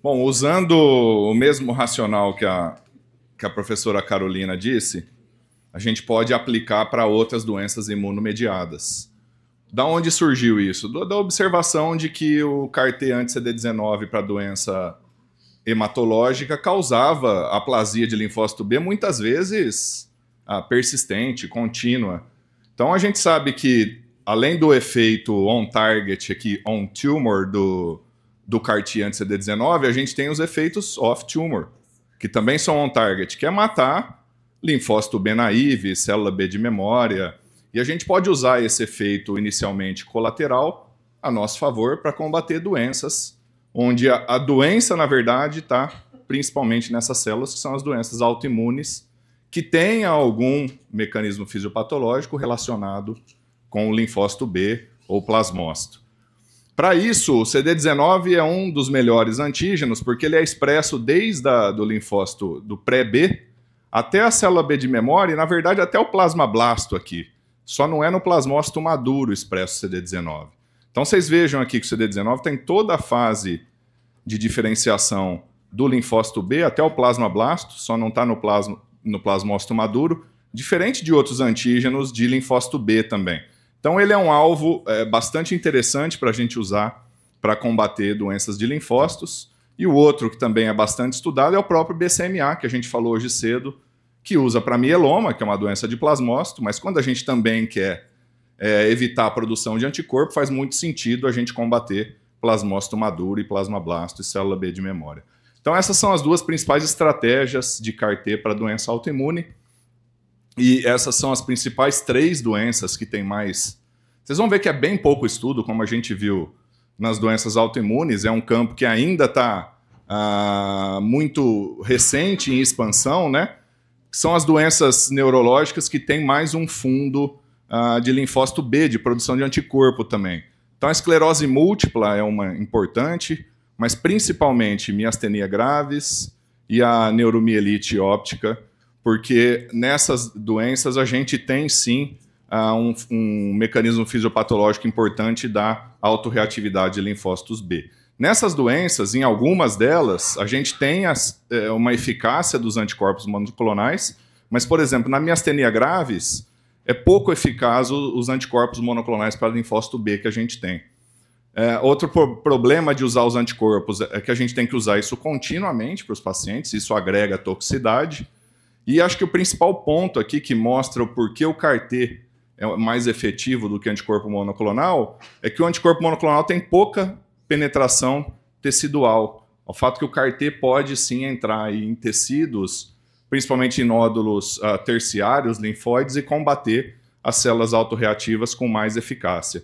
Bom, usando o mesmo racional que a professora Carolina disse, a gente pode aplicar para outras doenças imunomediadas. Da onde surgiu isso? Da observação de que o CAR-T anti-CD19 para doença hematológica causava aplasia de linfócito B, muitas vezes persistente, contínua. Então a gente sabe que, além do efeito on-target aqui, on-tumor do CAR-T anti-CD19, a gente tem os efeitos off-tumor, que também são on-target, que é matar linfócito B naive, célula B de memória. E a gente pode usar esse efeito inicialmente colateral a nosso favor para combater doenças, onde a doença, na verdade, está principalmente nessas células, que são as doenças autoimunes, que têm algum mecanismo fisiopatológico relacionado com o linfócito B ou plasmócito. Para isso, o CD19 é um dos melhores antígenos, porque ele é expresso desde do linfócito do pré-B até a célula B de memória e, na verdade, até o plasmablasto aqui. Só não é no plasmócito maduro expresso o CD19. Então, vocês vejam aqui que o CD19 tem toda a fase de diferenciação do linfócito B até o plasmablasto, só não está no plasmócito maduro, diferente de outros antígenos de linfócito B também. Então, ele é um alvo bastante interessante para a gente usar para combater doenças de linfócitos. E o outro, que também é bastante estudado, é o próprio BCMA, que a gente falou hoje cedo, que usa para mieloma, que é uma doença de plasmócito, mas quando a gente também quer evitar a produção de anticorpo, faz muito sentido a gente combater plasmócito maduro e plasmablasto e célula B de memória. Então, essas são as duas principais estratégias de CAR-T para doença autoimune. E essas são as principais 3 doenças que tem mais... Vocês vão ver que é bem pouco estudo, como a gente viu nas doenças autoimunes. É um campo que ainda está muito recente em expansão, né? São as doenças neurológicas que têm mais um fundo de linfócito B, de produção de anticorpo também. Então, a esclerose múltipla é uma importante, mas principalmente miastenia graves e a neuromielite óptica, porque nessas doenças a gente tem sim um mecanismo fisiopatológico importante da autorreatividade de linfócitos B. Nessas doenças, em algumas delas, a gente tem uma eficácia dos anticorpos monoclonais, mas, por exemplo, na miastenia graves, é pouco eficaz os anticorpos monoclonais para linfócito B que a gente tem. Outro problema de usar os anticorpos é que a gente tem que usar isso continuamente para os pacientes, isso agrega toxicidade. E acho que o principal ponto aqui que mostra o porquê o CAR-T é mais efetivo do que o anticorpo monoclonal é que o anticorpo monoclonal tem pouca penetração tecidual. O fato que o CAR-T pode sim entrar em tecidos, principalmente em nódulos terciários, linfóides, e combater as células autorreativas com mais eficácia.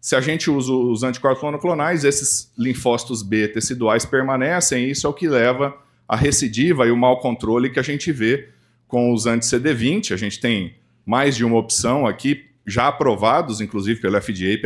Se a gente usa os anticorpos monoclonais, esses linfócitos B teciduais permanecem, e isso é o que leva à recidiva e o mau controle que a gente vê com os anti-CD20. A gente tem mais de uma opção aqui, já aprovados, inclusive pelo FDA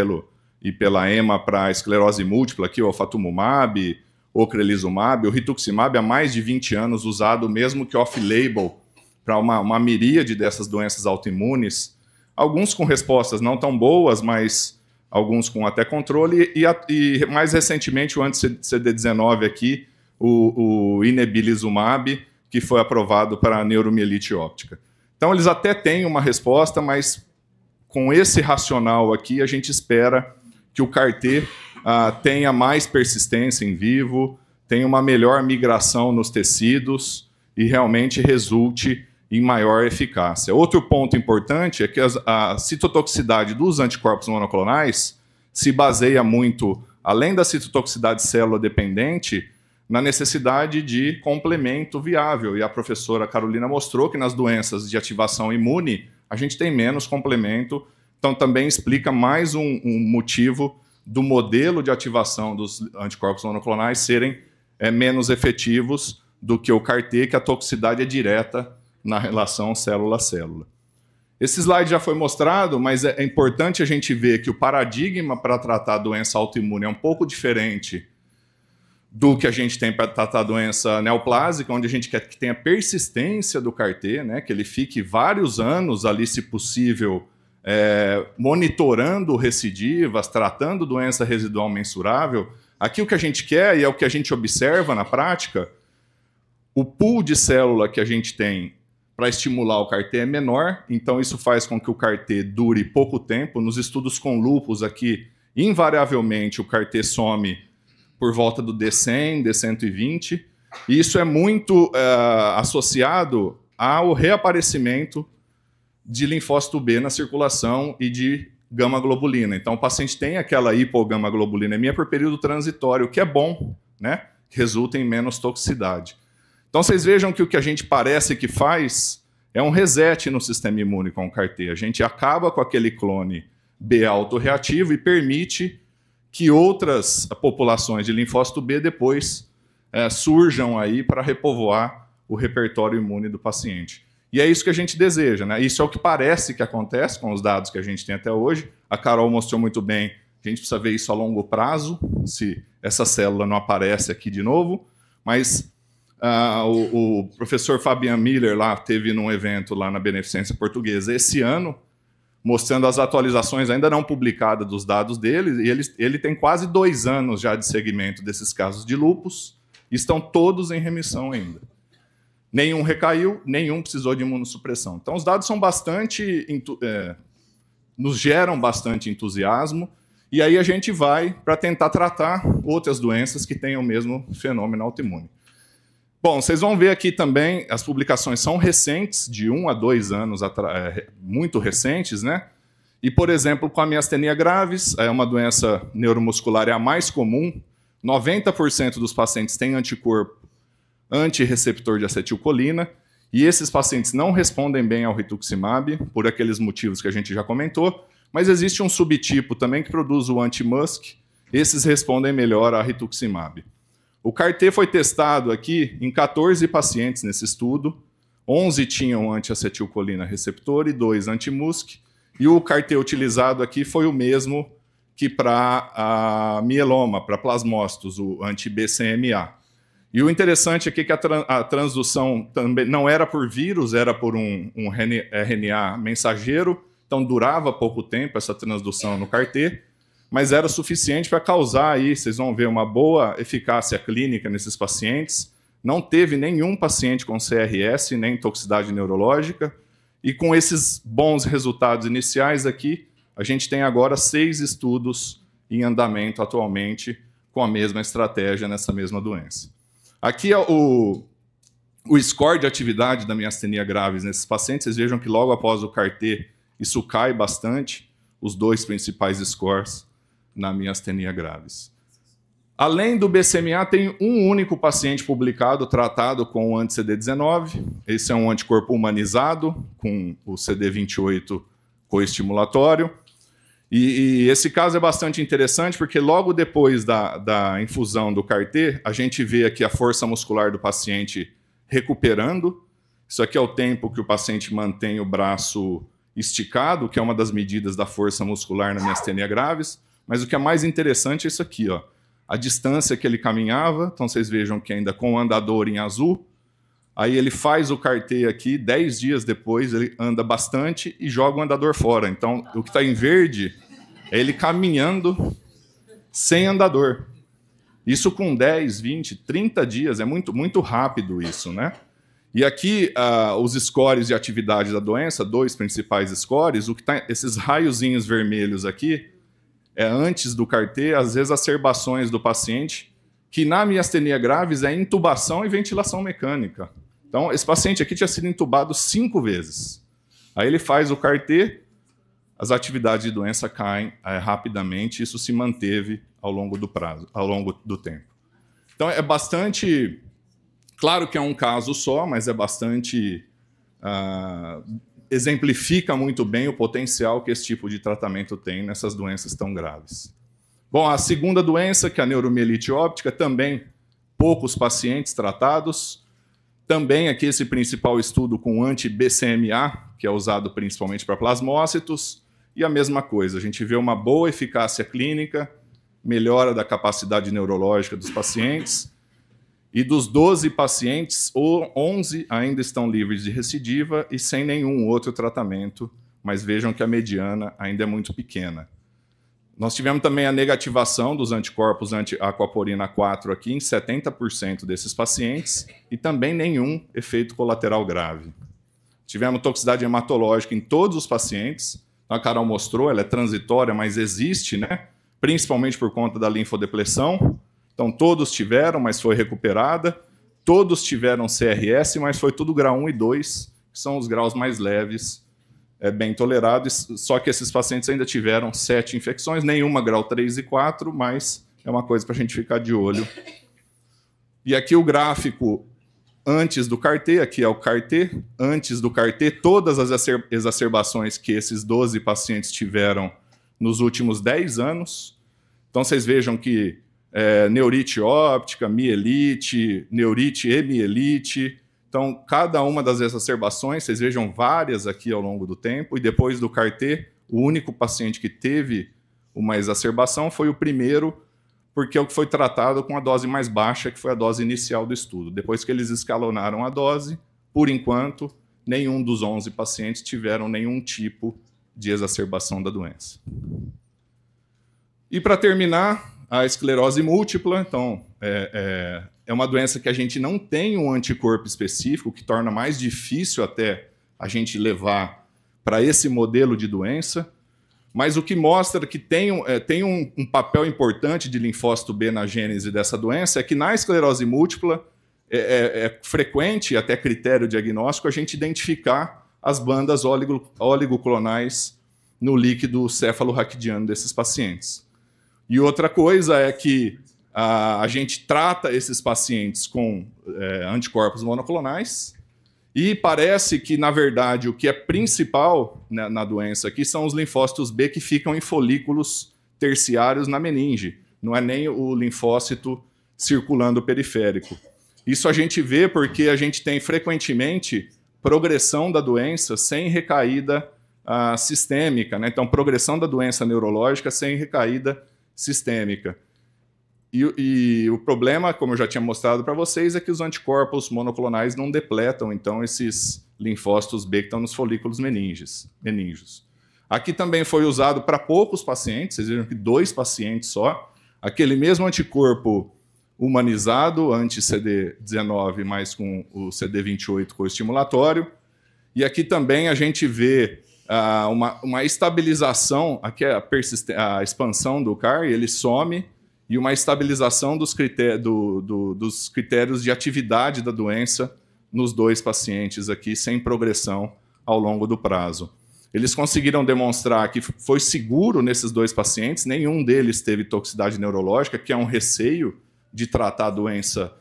e pela EMA, para esclerose múltipla, aqui, o ofatumumab, o ocrelizumab, o rituximab, há mais de 20 anos usado mesmo que off-label para uma miríade dessas doenças autoimunes, alguns com respostas não tão boas, mas alguns com até controle, e mais recentemente o anti-CD19 aqui, o inebilizumab, que foi aprovado para a neuromielite óptica. Então, eles até têm uma resposta, mas com esse racional aqui, a gente espera que o CAR-T tenha mais persistência em vivo, tenha uma melhor migração nos tecidos e realmente resulte em maior eficácia. Outro ponto importante é que a citotoxicidade dos anticorpos monoclonais se baseia muito, além da citotoxicidade célula-dependente, na necessidade de complemento viável. E a professora Carolina mostrou que nas doenças de ativação imune, a gente tem menos complemento. Então, também explica mais um motivo do modelo de ativação dos anticorpos monoclonais serem menos efetivos do que o CAR-T, que a toxicidade é direta na relação célula-célula. Esse slide já foi mostrado, mas é importante a gente ver que o paradigma para tratar a doença autoimune é um pouco diferente do que a gente tem para tratar a doença neoplásica, onde a gente quer que tenha persistência do CAR-T, né, que ele fique vários anos ali, se possível, monitorando recidivas, tratando doença residual mensurável. Aqui o que a gente quer, e é o que a gente observa na prática, o pool de célula que a gente tem para estimular o CAR-T é menor, então isso faz com que o CAR-T dure pouco tempo. Nos estudos com lúpus aqui, invariavelmente o CAR-T some por volta do D100, D120, e isso é muito associado ao reaparecimento de linfócito B na circulação e de gama-globulina. Então o paciente tem aquela hipogama-globulinemia por período transitório, o que é bom, né? Que resulta em menos toxicidade. Então, vocês vejam que o que a gente parece que faz é um reset no sistema imune com o CAR-T. A gente acaba com aquele clone B autorreativo e permite que outras populações de linfócito B depois surjam aí para repovoar o repertório imune do paciente. E é isso que a gente deseja, né? Isso é o que parece que acontece com os dados que a gente tem até hoje. A Carol mostrou muito bem, a gente precisa ver isso a longo prazo, se essa célula não aparece aqui de novo, mas... o professor Fabian Miller lá teve num evento lá na Beneficência Portuguesa esse ano, mostrando as atualizações ainda não publicadas dos dados dele, e ele tem quase 2 anos já de segmento desses casos de lúpus, e estão todos em remissão ainda. Nenhum recaiu, nenhum precisou de imunossupressão. Então os dados são bastante, nos geram bastante entusiasmo, e aí a gente vai para tentar tratar outras doenças que tenham o mesmo fenômeno autoimune. Bom, vocês vão ver aqui também, as publicações são recentes, de 1 a 2 anos, muito recentes, né? E, por exemplo, com a miastenia gravis, é uma doença neuromuscular, é a mais comum, 90% dos pacientes têm anticorpo antirreceptor de acetilcolina, e esses pacientes não respondem bem ao rituximab, por aqueles motivos que a gente já comentou, mas existe um subtipo também que produz o anti-MuSK, esses respondem melhor a rituximab. O CAR-T foi testado aqui em 14 pacientes nesse estudo, 11 tinham anti-acetilcolina receptor e 2 anti-MuSK, e o CAR-T utilizado aqui foi o mesmo que para mieloma, para plasmócitos, o anti-BCMA. E o interessante aqui é que a transdução também não era por vírus, era por um RNA mensageiro, então durava pouco tempo essa transdução no CAR-T, mas era suficiente para causar aí, vocês vão ver, uma boa eficácia clínica nesses pacientes. Não teve nenhum paciente com CRS, nem toxicidade neurológica, e com esses bons resultados iniciais aqui, a gente tem agora 6 estudos em andamento atualmente com a mesma estratégia nessa mesma doença. Aqui é o score de atividade da miastenia gravis nesses pacientes. Vocês vejam que logo após o CAR-T, isso cai bastante, os 2 principais scores na miastenia gravis. Além do BCMA, tem um único paciente publicado tratado com o anti-CD19. Esse é um anticorpo humanizado com o CD28 coestimulatório. E esse caso é bastante interessante porque logo depois da infusão do CAR-T, a gente vê aqui a força muscular do paciente recuperando. Isso aqui é o tempo que o paciente mantém o braço esticado, que é uma das medidas da força muscular na miastenia gravis. Mas o que é mais interessante é isso aqui, ó. A distância que ele caminhava, então vocês vejam que ainda com o andador em azul, aí ele faz o CAR-T aqui, 10 dias depois ele anda bastante e joga o andador fora. Então o que está em verde é ele caminhando sem andador. Isso com 10, 20, 30 dias, é muito, muito rápido isso, né? E aqui os scores de atividade da doença, 2 principais scores, o que tá, esses raiozinhos vermelhos aqui, é antes do CAR-T, as exacerbações do paciente, que na miastenia gravis é intubação e ventilação mecânica. Então, esse paciente aqui tinha sido intubado 5 vezes. Aí ele faz o CAR-T, as atividades de doença caem rapidamente, isso se manteve ao longo do prazo, ao longo do tempo. Então, é bastante... Claro que é um caso só, mas é bastante... exemplifica muito bem o potencial que esse tipo de tratamento tem nessas doenças tão graves. Bom, a segunda doença, que é a neuromielite óptica, também poucos pacientes tratados. Também aqui esse principal estudo com anti-BCMA, que é usado principalmente para plasmócitos, e a mesma coisa, a gente vê uma boa eficácia clínica, melhora da capacidade neurológica dos pacientes, e dos 12 pacientes, 11 ainda estão livres de recidiva e sem nenhum outro tratamento mas vejam que a mediana ainda é muito pequena. Nós tivemos também a negativação dos anticorpos anti-aquaporina 4 aqui em 70% desses pacientes e também nenhum efeito colateral grave. Tivemos toxicidade hematológica em todos os pacientes. A Carol mostrou, ela é transitória, mas existe, né? Principalmente por conta da linfodepressão. Então, todos tiveram, mas foi recuperada. Todos tiveram CRS, mas foi tudo grau 1 e 2, que são os graus mais leves, bem tolerados. Só que esses pacientes ainda tiveram 7 infecções, nenhuma grau 3 e 4, mas é uma coisa para a gente ficar de olho. E aqui o gráfico antes do CAR-T, aqui é o CAR-T. Antes do CAR-T, todas as exacerbações que esses 12 pacientes tiveram nos últimos 10 anos. Então, vocês vejam que neurite óptica, mielite, neurite e mielite. Então, cada uma das exacerbações, vocês vejam várias aqui ao longo do tempo, e depois do CAR-T, o único paciente que teve uma exacerbação foi o primeiro, porque é o que foi tratado com a dose mais baixa, que foi a dose inicial do estudo. Depois que eles escalonaram a dose, por enquanto, nenhum dos 11 pacientes tiveram nenhum tipo de exacerbação da doença. E para terminar, a esclerose múltipla, então, é uma doença que a gente não tem um anticorpo específico, que torna mais difícil até a gente levar para esse modelo de doença, mas o que mostra que tem um papel importante de linfócito B na gênese dessa doença é que na esclerose múltipla é frequente, até critério diagnóstico, a gente identificar as bandas oligoclonais no líquido cefalorraquidiano desses pacientes. E outra coisa é que a gente trata esses pacientes com anticorpos monoclonais e parece que, na verdade, o que é principal na doença aqui são os linfócitos B que ficam em folículos terciários na meninge. Não é nem o linfócito circulando periférico. Isso a gente vê porque a gente tem frequentemente progressão da doença sem recaída sistêmica, né? Então, progressão da doença neurológica sem recaída sistêmica. E o problema, como eu já tinha mostrado para vocês, é que os anticorpos monoclonais não depletam, então, esses linfócitos B que estão nos folículos meninges. Aqui também foi usado para poucos pacientes, vocês viram que 2 pacientes só, aquele mesmo anticorpo humanizado, anti-CD19, mas com o CD28 coestimulatório. E aqui também a gente vê uma estabilização, aqui é a expansão do CAR, ele some, e uma estabilização dos critérios de atividade da doença nos 2 pacientes aqui, sem progressão ao longo do prazo. Eles conseguiram demonstrar que foi seguro nesses 2 pacientes, nenhum deles teve toxicidade neurológica, que é um receio de tratar a doença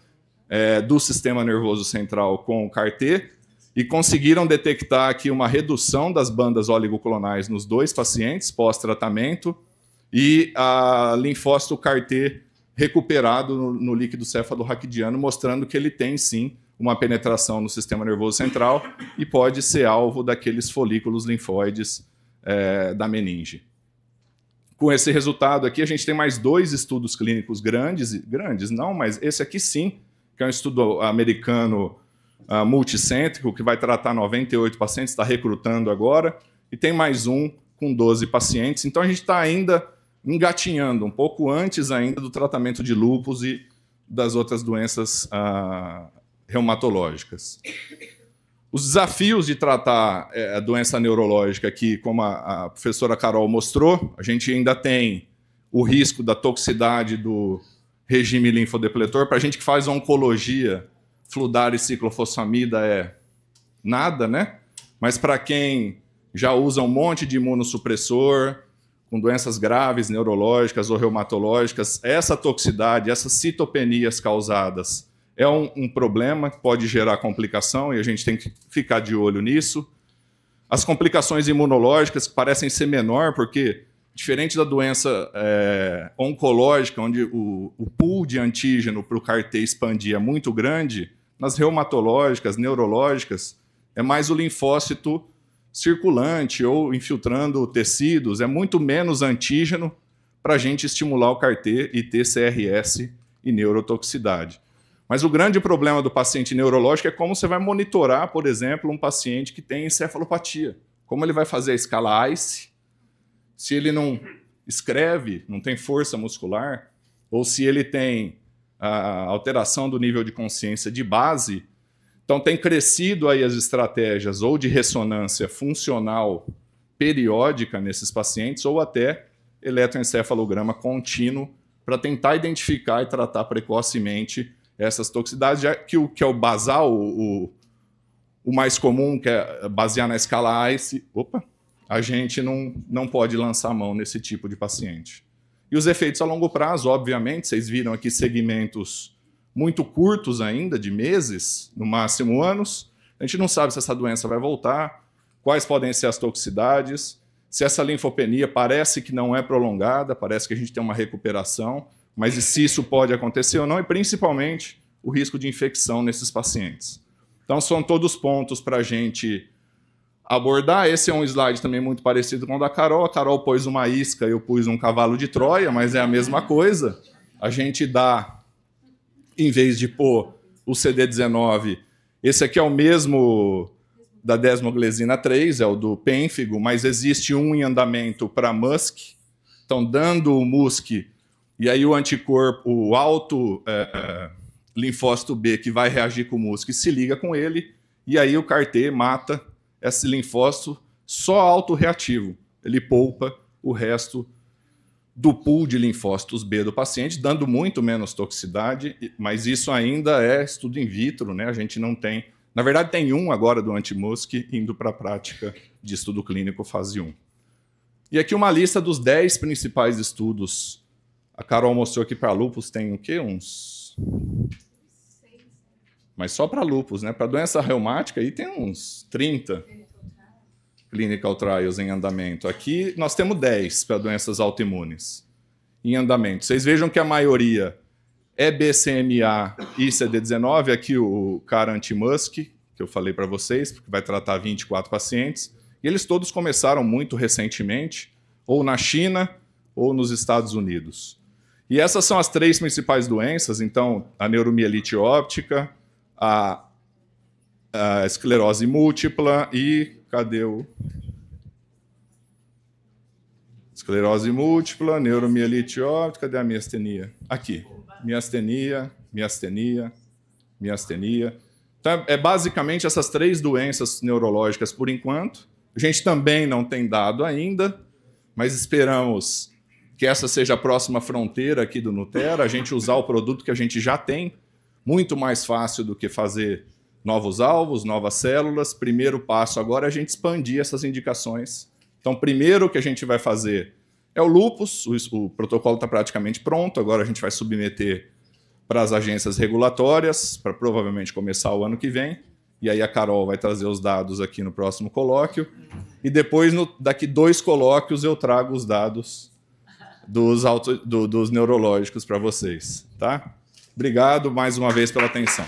do sistema nervoso central com o CAR-T, e conseguiram detectar aqui uma redução das bandas oligoclonais nos 2 pacientes pós-tratamento e a linfócito CAR-T recuperado no líquido cefalorraquidiano, mostrando que ele tem, sim, uma penetração no sistema nervoso central e pode ser alvo daqueles folículos linfóides da meninge. Com esse resultado aqui, a gente tem mais 2 estudos clínicos grandes não, mas esse aqui sim, que é um estudo americano multicêntrico, que vai tratar 98 pacientes, está recrutando agora, e tem mais um com 12 pacientes. Então, a gente está ainda engatinhando, um pouco antes ainda do tratamento de lúpus e das outras doenças reumatológicas. Os desafios de tratar a doença neurológica aqui, como a professora Carol mostrou, a gente ainda tem o risco da toxicidade do regime linfodepletor. Para a gente que faz oncologia, fludar e ciclofosfamida é nada, né? Mas para quem já usa um monte de imunossupressor, com doenças graves, neurológicas ou reumatológicas, essa toxicidade, essas citopenias causadas é um problema que pode gerar complicação e a gente tem que ficar de olho nisso. As complicações imunológicas parecem ser menor, porque, diferente da doença oncológica, onde o pool de antígeno para o CAR-T expandir é muito grande, nas reumatológicas, neurológicas, é mais o linfócito circulante ou infiltrando tecidos, é muito menos antígeno para a gente estimular o CAR-T e ter CRS e neurotoxicidade. Mas o grande problema do paciente neurológico é como você vai monitorar, por exemplo, um paciente que tem encefalopatia, Como ele vai fazer a escala ICE se ele não escreve, não tem força muscular, ou se ele tem a alteração do nível de consciência de base? Então, tem crescido aí as estratégias ou de ressonância funcional periódica nesses pacientes, ou até eletroencefalograma contínuo, para tentar identificar e tratar precocemente essas toxicidades, já que o que é o basal, o mais comum, que é basear na escala ICE, a gente não pode lançar a mão nesse tipo de paciente. E os efeitos a longo prazo, obviamente, vocês viram aqui segmentos muito curtos ainda, de meses, no máximo anos. A gente não sabe se essa doença vai voltar, quais podem ser as toxicidades, se essa linfopenia parece que não é prolongada, parece que a gente tem uma recuperação, mas se isso pode acontecer ou não, e principalmente o risco de infecção nesses pacientes. Então, são todos pontos para a gente abordar. Esse é um slide também muito parecido com o da Carol. A Carol pôs uma isca, eu pus um cavalo de Troia, mas é a mesma coisa. A gente dá, em vez de pôr o CD19, esse aqui é o mesmo da desmoglesina 3, é o do pênfigo, mas existe um em andamento para MuSK. Então, dando o MuSK, e aí o anticorpo, o alto linfócito B que vai reagir com o MuSK se liga com ele, e aí o CAR-T mata esse linfócito só autoreativo. Ele poupa o resto do pool de linfócitos B do paciente, dando muito menos toxicidade, mas isso ainda é estudo in vitro, né? A gente não tem... Na verdade, tem um agora do anti-MuSK indo para a prática de estudo clínico fase 1. E aqui uma lista dos 10 principais estudos. A Carol mostrou aqui para lúpus, tem o quê? Uns... Mas só para lúpus, né? Para doença reumática, aí tem uns 30 clinical trials em andamento. Aqui nós temos 10 para doenças autoimunes em andamento. Vocês vejam que a maioria é BCMA e CD19. Aqui o cara anti-MuSK, que eu falei para vocês, que vai tratar 24 pacientes. E eles todos começaram muito recentemente, ou na China, ou nos Estados Unidos. E essas são as 3 principais doenças. Então, a neuromielite óptica, a esclerose múltipla e... Cadê o... Esclerose múltipla, neuromielite óptica, cadê a miastenia? Aqui. Miastenia, miastenia, miastenia. Então, é basicamente essas 3 doenças neurológicas por enquanto. A gente também não tem dado ainda, mas esperamos que essa seja a próxima fronteira aqui do Nutera, a gente usar o produto que a gente já tem, muito mais fácil do que fazer novos alvos, novas células. Primeiro passo agora é a gente expandir essas indicações. Então, primeiro que a gente vai fazer é o lúpus, o protocolo está praticamente pronto, agora a gente vai submeter para as agências regulatórias, para provavelmente começar o ano que vem, e aí a Carol vai trazer os dados aqui no próximo colóquio, e depois, daqui 2 colóquios, eu trago os dados dos neurológicos para vocês. Tá? Obrigado mais uma vez pela atenção.